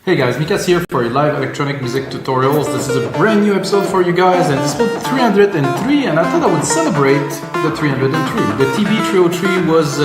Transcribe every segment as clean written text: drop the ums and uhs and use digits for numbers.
Hey guys, Mikas here for your live electronic music tutorials. This is a brand new episode for you guys, and this is 303, and I thought I would celebrate the 303. The TB303 was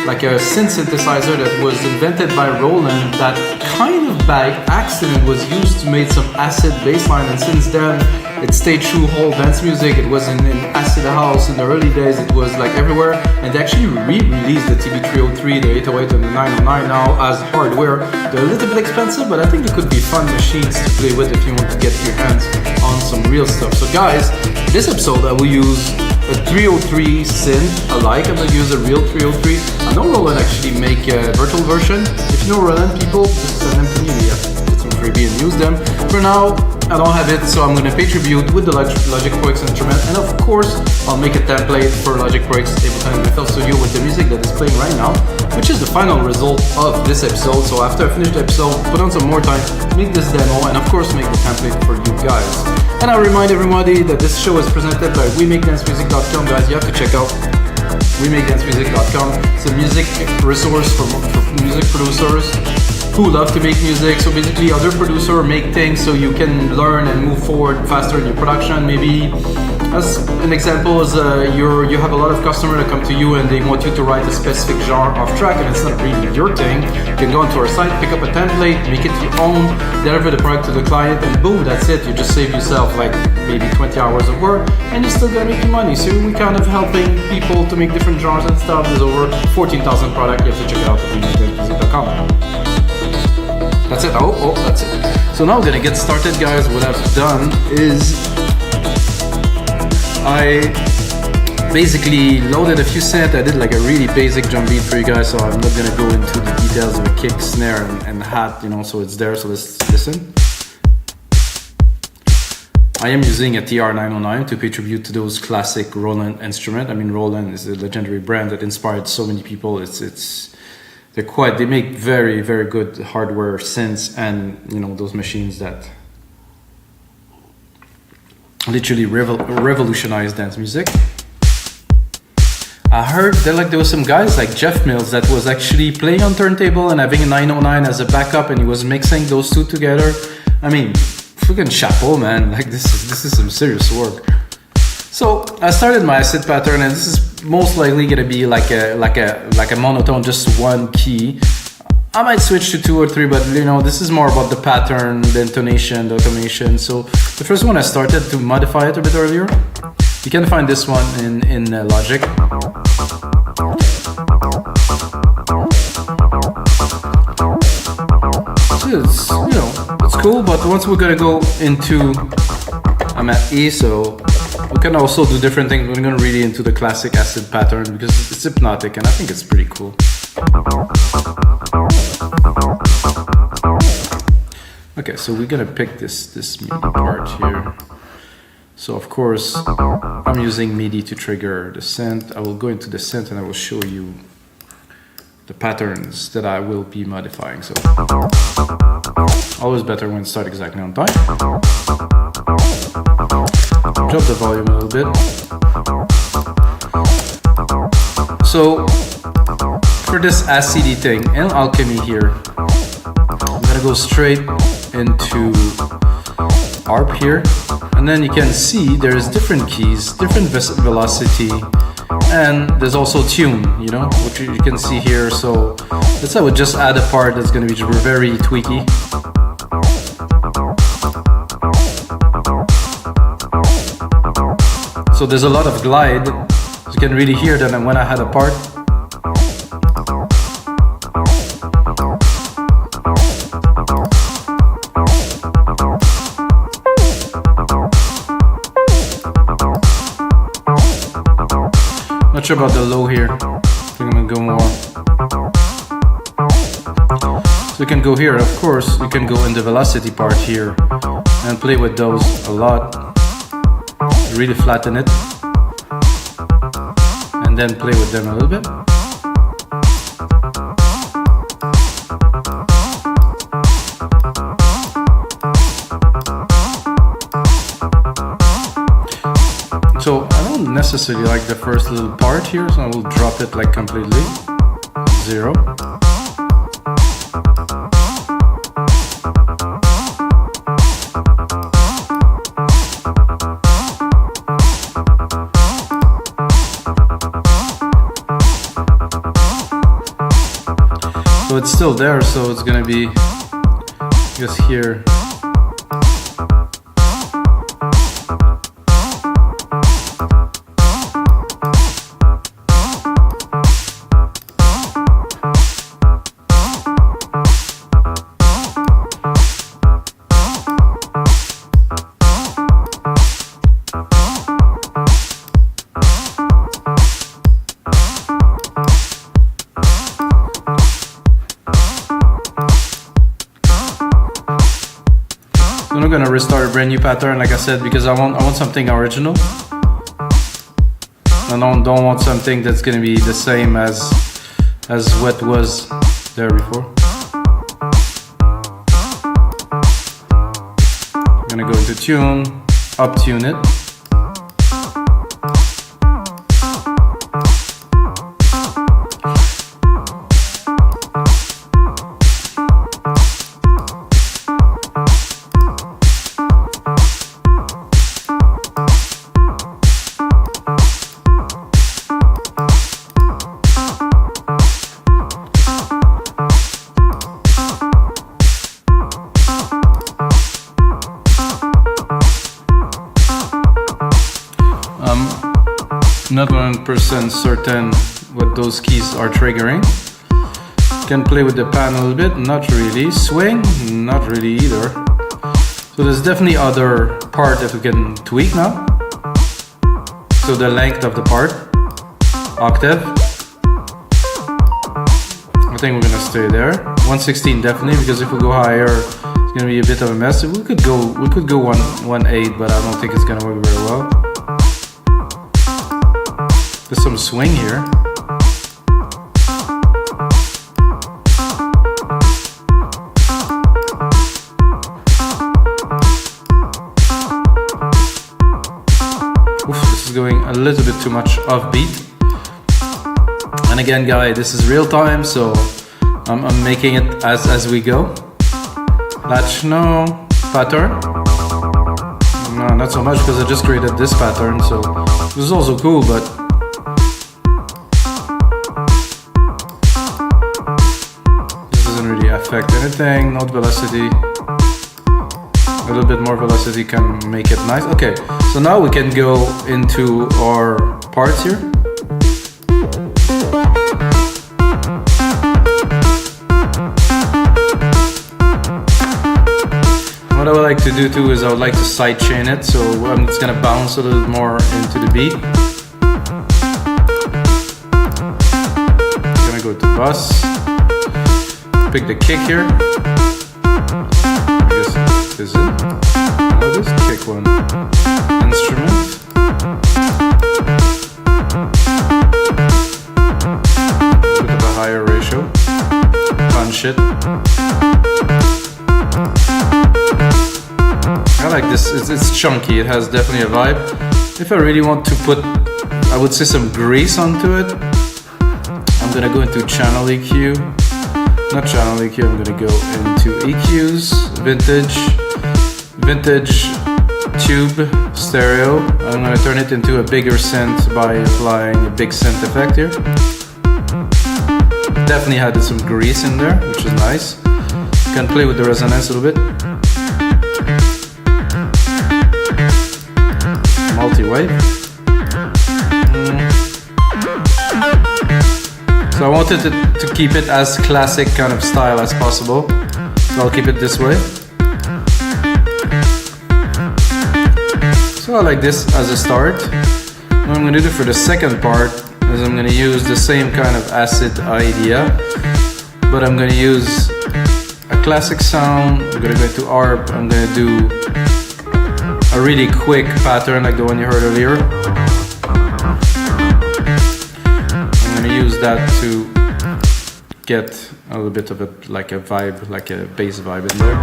like a synth synthesizer that was invented by Roland that kind of by accident was used to make some acid bassline, and since then it stayed true whole dance music. It was in acid house in the early days, it was like everywhere, and they actually re-released the TB303, the 808 and the 909 now as hardware. They're a little bit expensive, but I think they could be fun machines to play with if you want to get your hands on some real stuff. So guys, this episode I will use a 303 synth alike. I'm gonna use a real 303. I know Roland actually make a virtual version. If you know Roland, people, just send them to me. Get some freebie and use them. For now, I don't have it, so I'm gonna pay tribute with the Logic Pro X instrument, and of course, I'll make a template for Logic Pro X Ableton and FL Studio with the music that is playing right now, which is the final result of this episode. So after I finish the episode, put on some more time, make this demo, and of course, make the template for you guys. And I remind everybody that this show is presented by WeMakeDanceMusic.com. Guys, you have to check out WeMakeDanceMusic.com. It's a music resource for music producers who love to make music. So basically, other producers make things so you can learn and move forward faster in your production. Maybe as an example is you have a lot of customers that come to you and they want you to write a specific genre of track, and it's not really your thing. You can go onto our site, pick up a template, make it your own, deliver the product to the client, and boom, that's it. You just save yourself like maybe 20 hours of work, and you're still gonna make your money. So we're kind of helping people to make different genres and stuff. There's over 14,000 products. You have to check it out at WeMakeDanceMusic.com. That's it. Oh, that's it. So now we're gonna get started, guys. What I've done is I basically loaded a few synths. I did like a really basic drum beat for you guys, so I'm not gonna go into the details of a kick, snare, and hat, you know, so it's there, so let's listen. I am using a TR909 to pay tribute to those classic Roland instruments. I mean, Roland is a legendary brand that inspired so many people. They make very, very good hardware synths, and you know, those machines that literally revolutionized dance music. I heard there was some guys like Jeff Mills that was actually playing on turntable and having a 909 as a backup, and he was mixing those two together. I mean, freaking chapeau, man! Like this is some serious work. So I started my acid pattern, and this is most likely gonna be like a monotone, just one key. I might switch to 2 or 3, but you know, this is more about the pattern, the intonation, the automation. So the first one I started to modify it a bit earlier. You can find this one in Logic. So it's cool, but once we're gonna go into, I'm at E, so we can also do different things. We're going to really into the classic acid pattern because it's hypnotic, and I think it's pretty cool. Okay, so we're going to pick this MIDI part here. So of course, I'm using MIDI to trigger the synth. I will go into the synth and I will show you the patterns that I will be modifying. So always better when start exactly on time. Drop the volume a little bit. So for this acidy thing in Alchemy here, I'm gonna go straight into ARP here, and then you can see there's different keys, different velocity, and there's also tune, you know, which you can see here. So let's say I would just add a part that's gonna be very tweaky. So there's a lot of glide, you can really hear that when I had a part. Not sure about the low here, I think I'm gonna go more. So you can go here, of course, you can go in the velocity part here and play with those a lot. Really flatten it and then play with them a little bit. So I don't necessarily like the first little part here, so I will drop it like completely 0. it's still there, so it's gonna be just here. I'm gonna restart a brand new pattern, like I said, because I want something original. I don't want something that's gonna be the same as what was there before. I'm gonna go into tune, up tune it. Not 100% certain what those keys are triggering. Can play with the pan a little bit, not really. Swing, not really either. So there's definitely other part that we can tweak now. So the length of the part, octave. I think we're gonna stay there. 116 definitely, because if we go higher, it's gonna be a bit of a mess. We could go 1.8, but I don't think it's gonna work very well. There's some swing here. Oof, this is going a little bit too much offbeat. And again, guys, this is real time, so I'm making it as we go. Techno pattern. No, not so much, because I just created this pattern, so this is also cool, but affect anything. Note velocity, a little bit more velocity can make it nice. Okay, so now we can go into our parts here. What I would like to do too is I would like to sidechain it, so I'm just gonna bounce a little more into the beat. I'm gonna go to bus. Pick the kick here. I guess this is it. I'll just kick one instrument. Bit of a higher ratio. Punch it. I like this. It's chunky. It has definitely a vibe. If I really want to put, I would say, some grease onto it, I'm gonna go into channel EQ. Not channel EQ, I'm gonna go into EQs, vintage tube stereo. I'm gonna turn it into a bigger synth by applying a big synth effect here. Definitely had some grease in there, which is nice. Can play with the resonance a little bit. Multi-wave. So I wanted to keep it as classic kind of style as possible. So I'll keep it this way. So I like this as a start. What I'm going to do for the second part is I'm going to use the same kind of acid idea, but I'm going to use a classic sound. I'm going to go into ARP. I'm going to do a really quick pattern like the one you heard earlier. Use that to get a little bit of a like a vibe, like a bass vibe in there.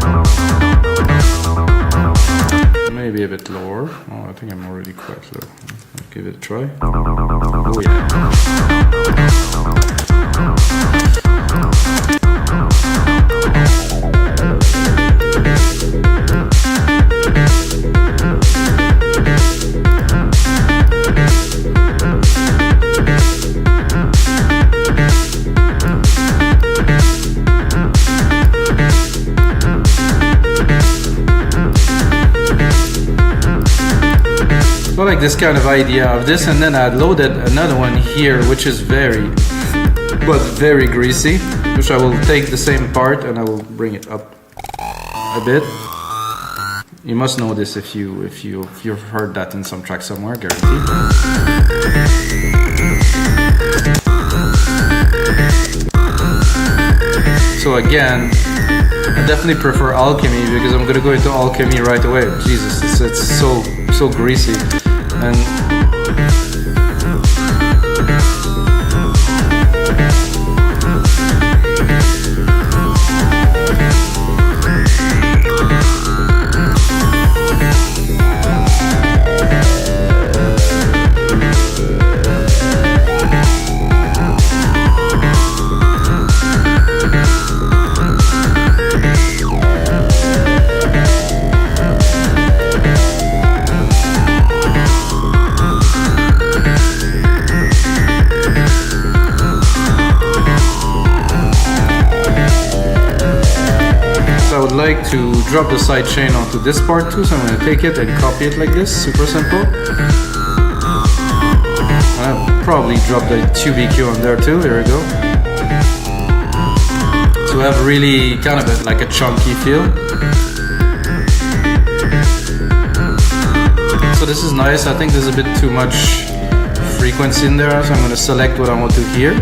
Maybe a bit lower. Oh, I think I'm already quite low. I'll give it a try. Oh yeah. like this kind of idea of this, and then I loaded another one here, which is very greasy, which I will take the same part and I will bring it up a bit. You must know this if you've heard that in some track somewhere, guaranteed. So again, I definitely prefer Alchemy because I'm gonna go into Alchemy right away. Jesus, it's so greasy. And like to drop the sidechain onto this part too, so I'm going to take it and copy it like this, super simple. I'll probably drop the TB303 on there too, here we go. So we have really kind of like a chunky feel. So this is nice. I think there's a bit too much frequency in there, so I'm going to select what I want to hear.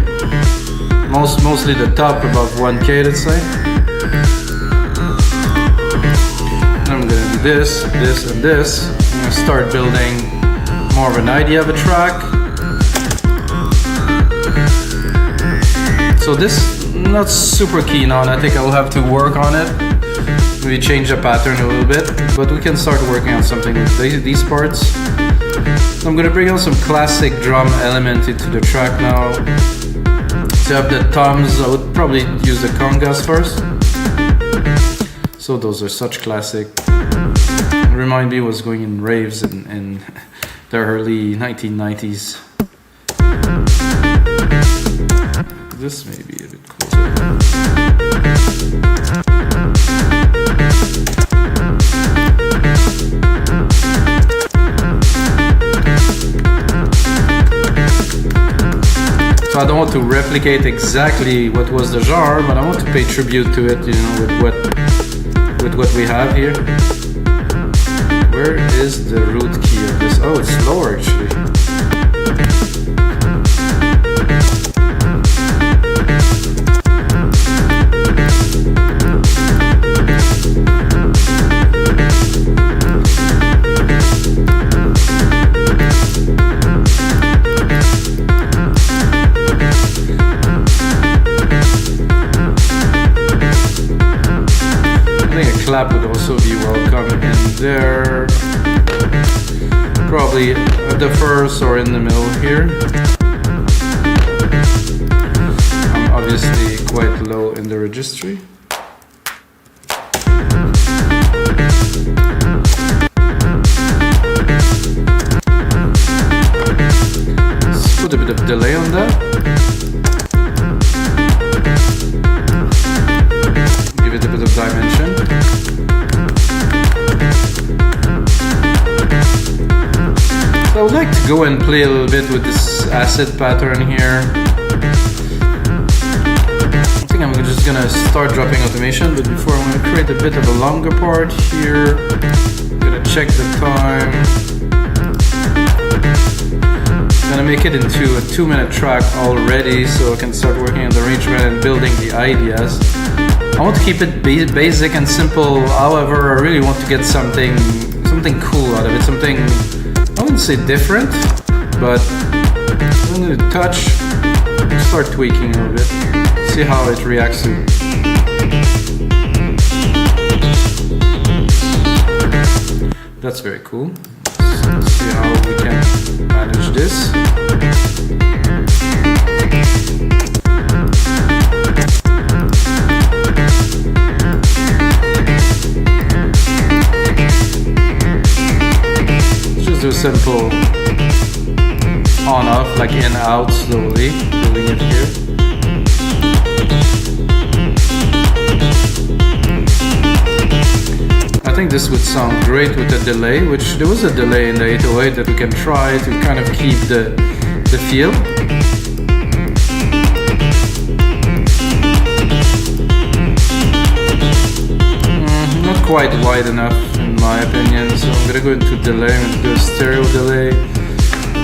Mostly the top above 1K, let's say. I'm gonna do this, this, and this. I'm gonna start building more of an idea of a track. So this, not super keen on. I think I'll have to work on it. Maybe change the pattern a little bit, but we can start working on something with these parts. So I'm gonna bring on some classic drum element into the track now. So I have the toms. I would probably use the congas first. So those are such classic. Remind me was going in raves in the early 1990s. This may be a bit closer. So I don't want to replicate exactly what was the genre, but I want to pay tribute to it, you know, with what we have here. Where is the root key of this? Oh, it's lower actually. Clap would also be welcome in there. Probably at the first or in the middle here. I'm obviously quite low in the registry. Let's put a bit of delay on that. Give it a bit of dimension. I would like to go and play a little bit with this acid pattern here. I think I'm just gonna start dropping automation, but before I'm gonna create a bit of a longer part here. I'm gonna check the time. I'm gonna make it into a 2-minute track already, so I can start working on the arrangement and building the ideas. I want to keep it basic and simple, however, I really want to get something cool out of it, something, I wouldn't say different, but I'm going to touch, start tweaking a little bit, see how it reacts to. That's very cool. Let's see how we can manage this. Do simple on off, like in out slowly, building it here. I think think this would sound great with a delay, which there was a delay in the 808 that we can try to kind of keep the feel. Not quite wide enough in my opinion, so I'm gonna go into delay. I'm gonna do a stereo delay,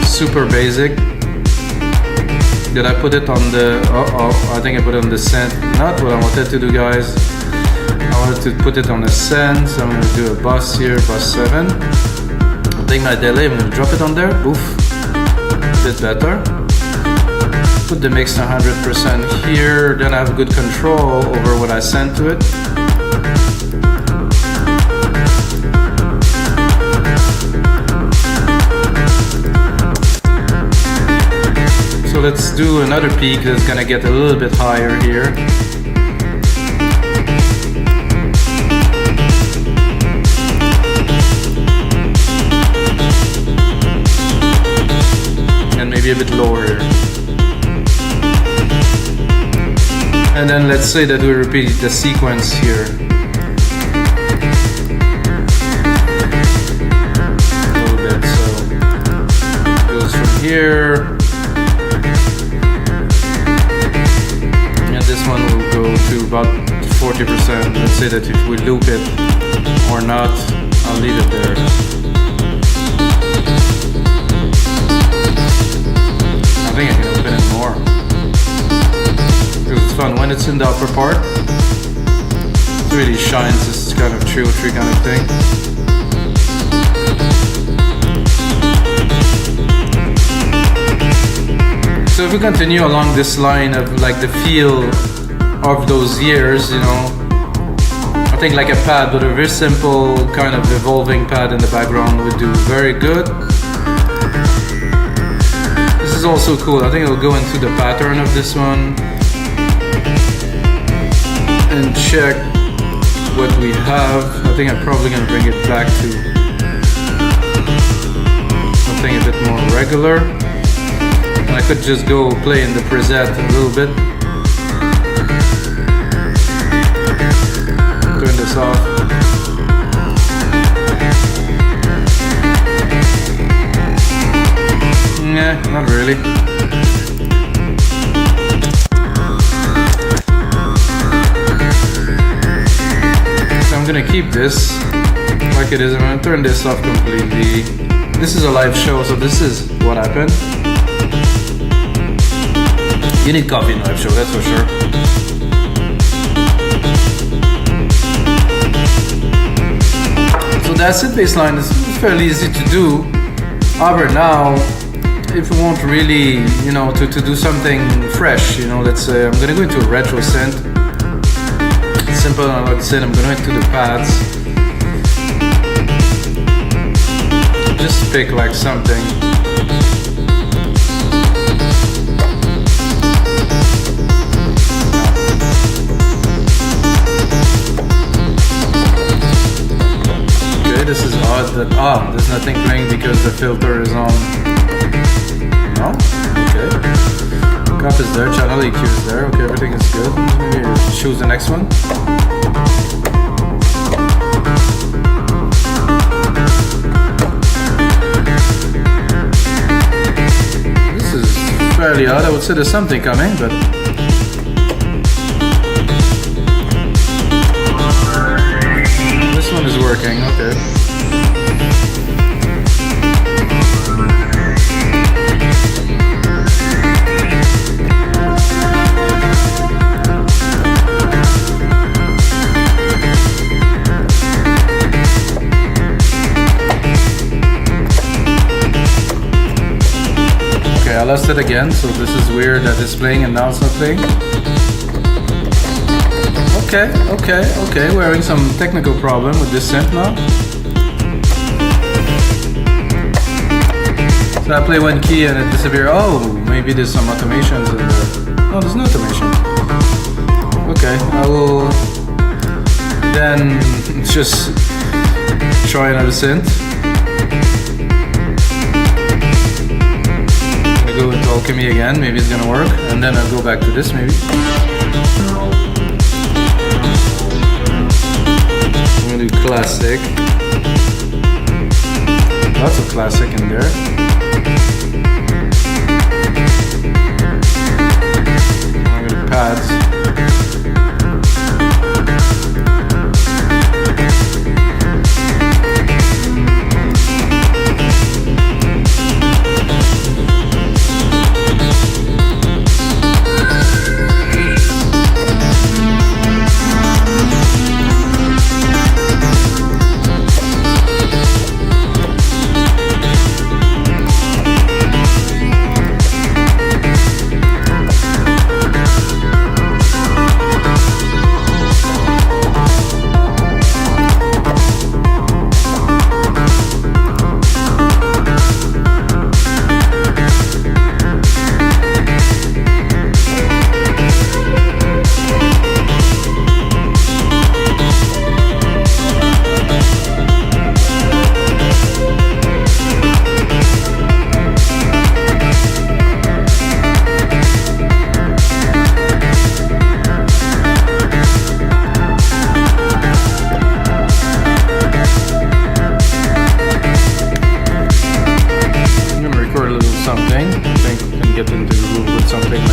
super basic. Did I put it on the, I think I put it on the synth. Not what I wanted to do, guys. I wanted to put it on the synth, so I'm going to do a bus here, bus 7. I'll take my delay, I'm going to drop it on there, oof, a bit better. Put the mix to 100% here, then I have good control over what I send to it. So let's do another peak that's gonna get a little bit higher here. And maybe a bit lower here. And then let's say that we repeat the sequence here. A little bit, so it goes from here. This one will go to about 40%. Let's say that if we loop it or not, I'll leave it there. I think I can open it more. Because it's fun. When it's in the upper part, it really shines this kind of trio tree kind of thing. So if we continue along this line of like the feel of those years, you know, I think like a pad, but a very simple kind of evolving pad in the background would do very good. This is also cool. I think I'll go into the pattern of this one and check what we have. I think I'm probably gonna bring it back to something a bit more regular. I could just go play in the preset a little bit. Turn this off. Nah, not really. So I'm gonna keep this like it is. I'm gonna turn this off completely. This is a live show, so this is what happened. You need coffee in a live show, that's for sure. So that's it, bassline. It's fairly easy to do. However, now, if we want really, you know, to do something fresh, you know, let's say I'm gonna go into a retro synth. Simple, and like I said, I'm going into the pads. Just pick like something. This is odd that, there's nothing playing because the filter is on. No? Okay. Cup is there, channel EQ is there, okay, everything is good. Maybe choose the next one. This is fairly odd, I would say there's something coming, but this one is working, okay. Okay, I lost it again, so this is weird that it's playing and now it's not playing. Okay, we're having some technical problem with this synth now. So I play one key and it disappears. Oh, maybe there's some automations in there. No, there's no automation. Okay, I will then just try another synth. I'm gonna go into Alchemy again, maybe it's gonna work. And then I'll go back to this maybe. gonna do classic. Lots of classic in there. I'm gonna do pads.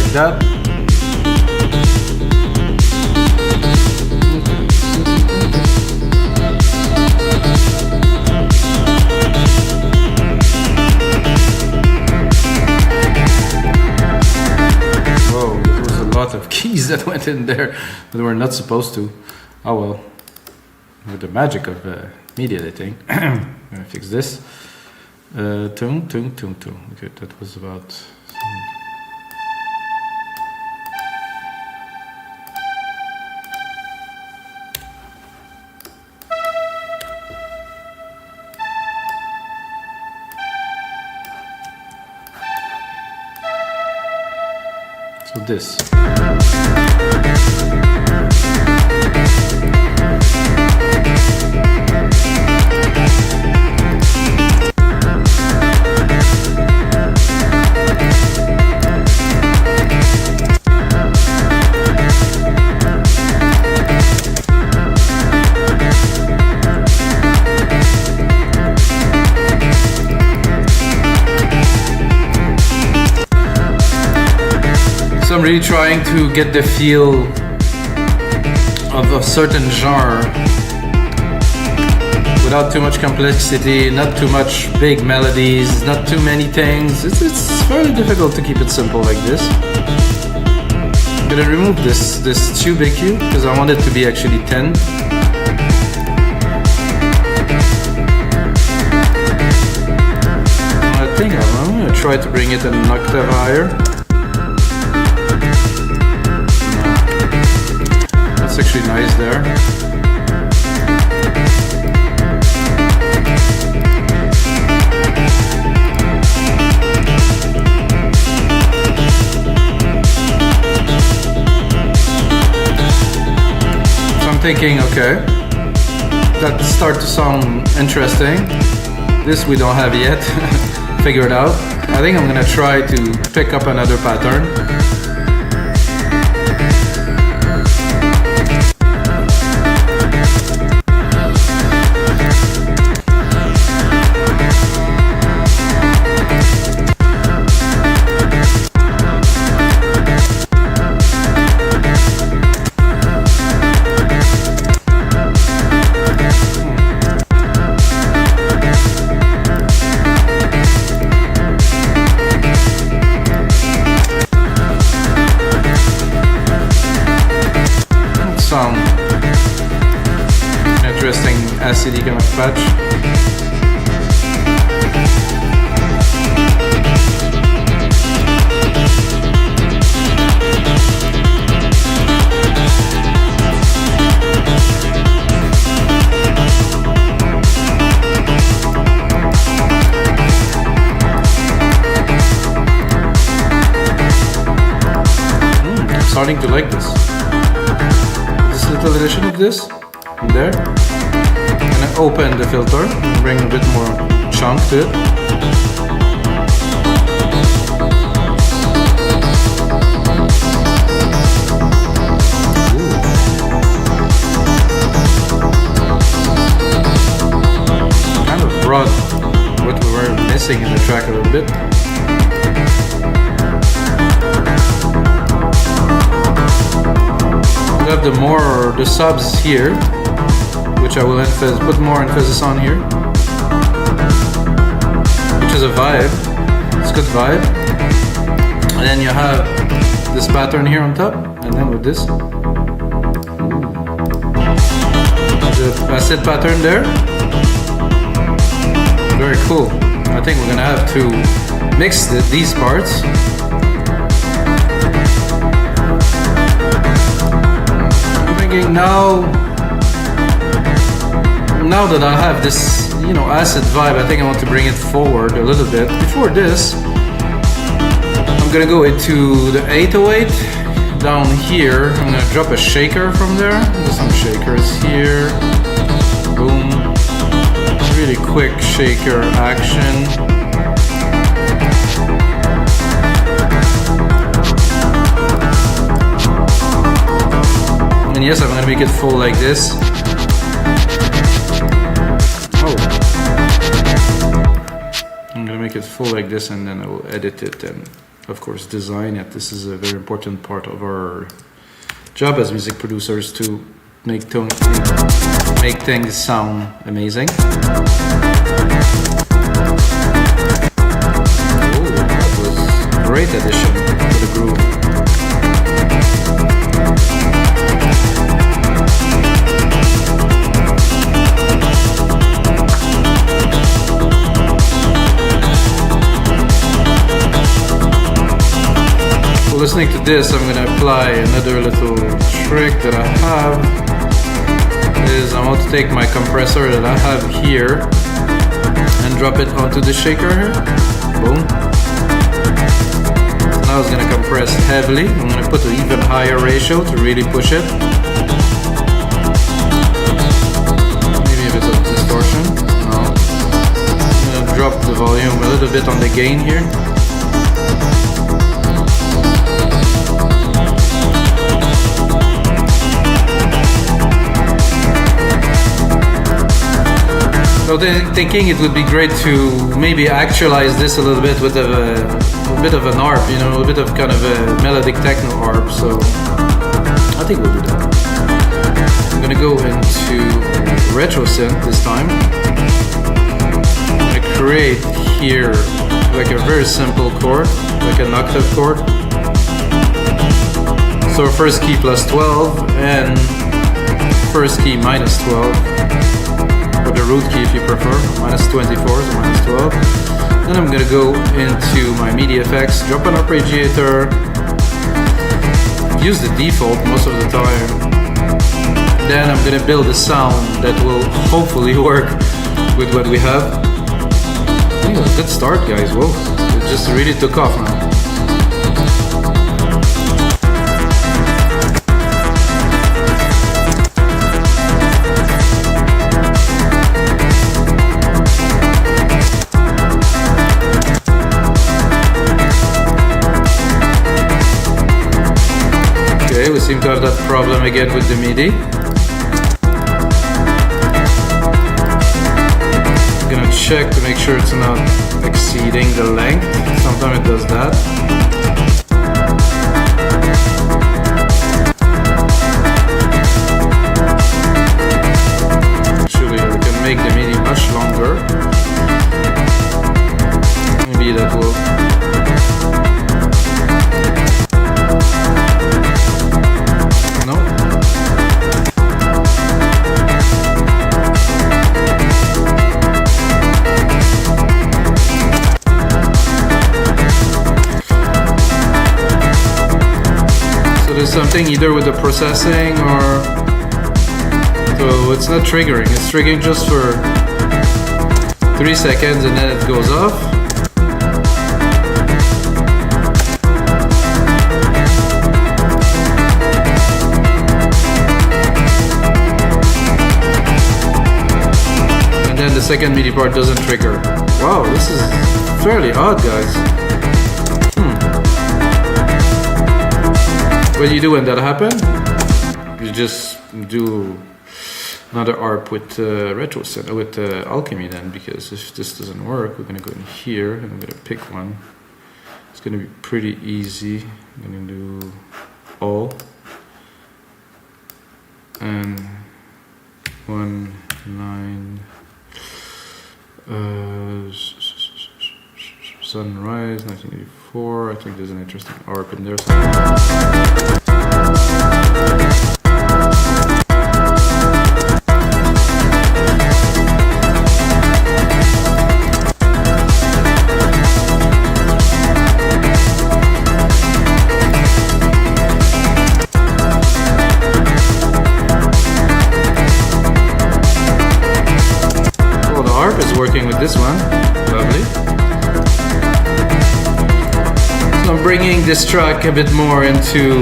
That. Whoa, there was a lot of keys that went in there that were not supposed to. Oh well, with the magic of media editing. I'm gonna fix this. Tune. Okay, that was about. So this. So I'm really trying to get the feel of a certain genre without too much complexity, not too much big melodies, not too many things. It's very difficult to keep it simple like this. I'm gonna remove this tube EQ because I want it to be actually 10. I think I'm gonna try to bring it an octave higher. Actually nice there. So I'm thinking, okay, that starts to sound interesting. This we don't have yet figured out. I think I'm gonna try to pick up another pattern. Some interesting acidy kind of patch. I'm starting to like this. Little addition of this in there. I'm gonna open the filter and bring a bit more chunk to it. Ooh. progressing in the track a little bit. We have the subs here, which I will put more emphasis on here, which is a vibe. It's a good vibe. And then you have this pattern here on top, and then with this, the acid pattern there. Very cool. I think we're gonna have to mix these parts. I'm thinking now that I have this, you know, acid vibe, I think I want to bring it forward a little bit. Before this, I'm gonna go into the 808 down here. I'm gonna drop a shaker from there. There's some shakers here. Boom. Really quick shaker action. And yes, I'm gonna make it full like this. Oh. I'm gonna make it full like this, and then I will edit it and of course design it. This is a very important part of our job as music producers, to make things sound amazing. Oh, that was a great addition to the groove. Listening to this, I'm going to apply another little trick that I have. Is I'm going to take my compressor that I have here and drop it onto the shaker here. Boom. So now it's going to compress heavily. I'm going to put an even higher ratio to really push it. Maybe a bit of distortion. No. I'm going to drop the volume a little bit on the gain here. So thinking it would be great to maybe actualize this a little bit with a bit of an ARP, you know, a bit of kind of a melodic techno ARP. So I think we'll do that. I'm gonna go into retro synth this time. I create here like a very simple chord, like an octave chord. So first key plus 12 and first key minus 12. Or the root key if you prefer, minus 24, so minus 12. Then I'm gonna go into my MIDI effects, drop an arpeggiator, use the default most of the time. Then I'm gonna build a sound that will hopefully work with what we have. I think it was a good start, guys. Whoa, it just really took off now. We seem to have that problem again with the MIDI. I'm gonna check to make sure it's not exceeding the length. Sometimes it does that. Actually, we can make the MIDI much longer. Maybe that will. Something either with the processing or so it's not triggering, it's triggering just for 3 seconds and then it goes off. And then the second MIDI part doesn't trigger. Wow, this is fairly odd, guys. What do you do when that happens? You just do another ARP with retro set with Alchemy then, because if this doesn't work, we're gonna go in here and I'm gonna pick one. It's gonna be pretty easy. I'm gonna do all and 1 9 Sunrise 1984. I think there's an interesting ARP in there somewhere. Working with this one, lovely. So I'm bringing this track a bit more into,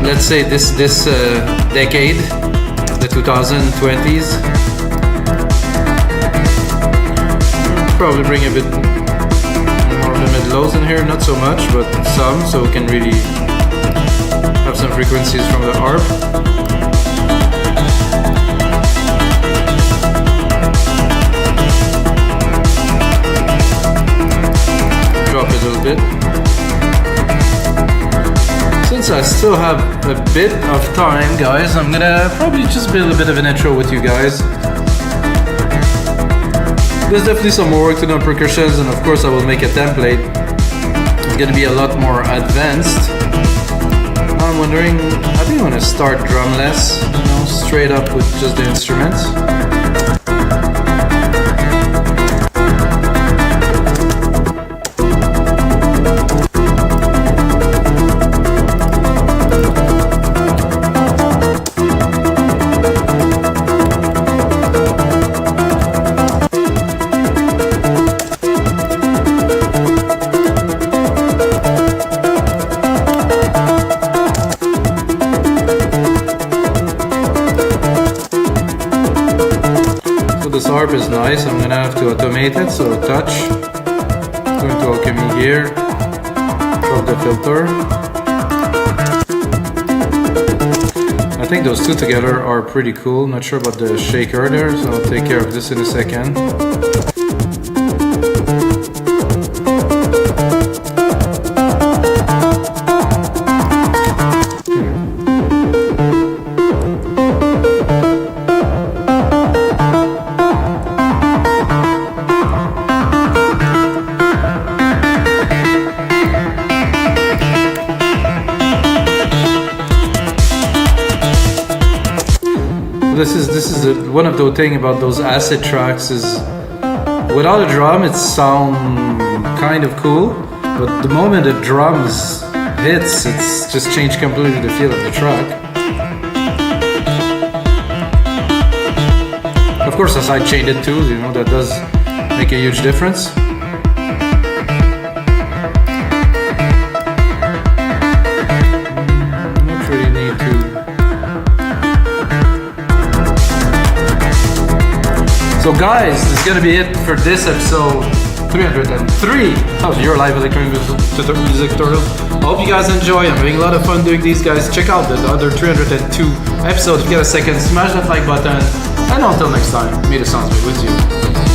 let's say, this decade, the 2020s. Probably bring a bit more of the mid-lows in here, not so much, but some, so we can really have some frequencies from the ARP. Drop it a little bit. Since I still have a bit of time, guys, I'm gonna probably just build a bit of an intro with you guys. There's definitely some more work to do on percussions, and of course I will make a template. It's gonna be a lot more advanced. I'm wondering, I think I'm gonna start drumless, you know, straight up with just the instruments. This ARP is nice. I'm gonna have to automate it, so touch, go into Alchemy here, drop the filter. I think those two together are pretty cool. Not sure about the shaker there, so I'll take care of this in a second. This is one of the things about those acid tracks is without a drum it sounds kind of cool, but the moment the drums hits, it's just changed completely the feel of the track. Of course, I sidechained it too, you know, that does make a huge difference. So guys, this is gonna be it for this episode 303 of your live electronic music tutorial. I hope you guys enjoy. I'm having a lot of fun doing these, guys. Check out the other 302 episodes. If you get a second, smash that like button. And until next time, may the sounds be with you.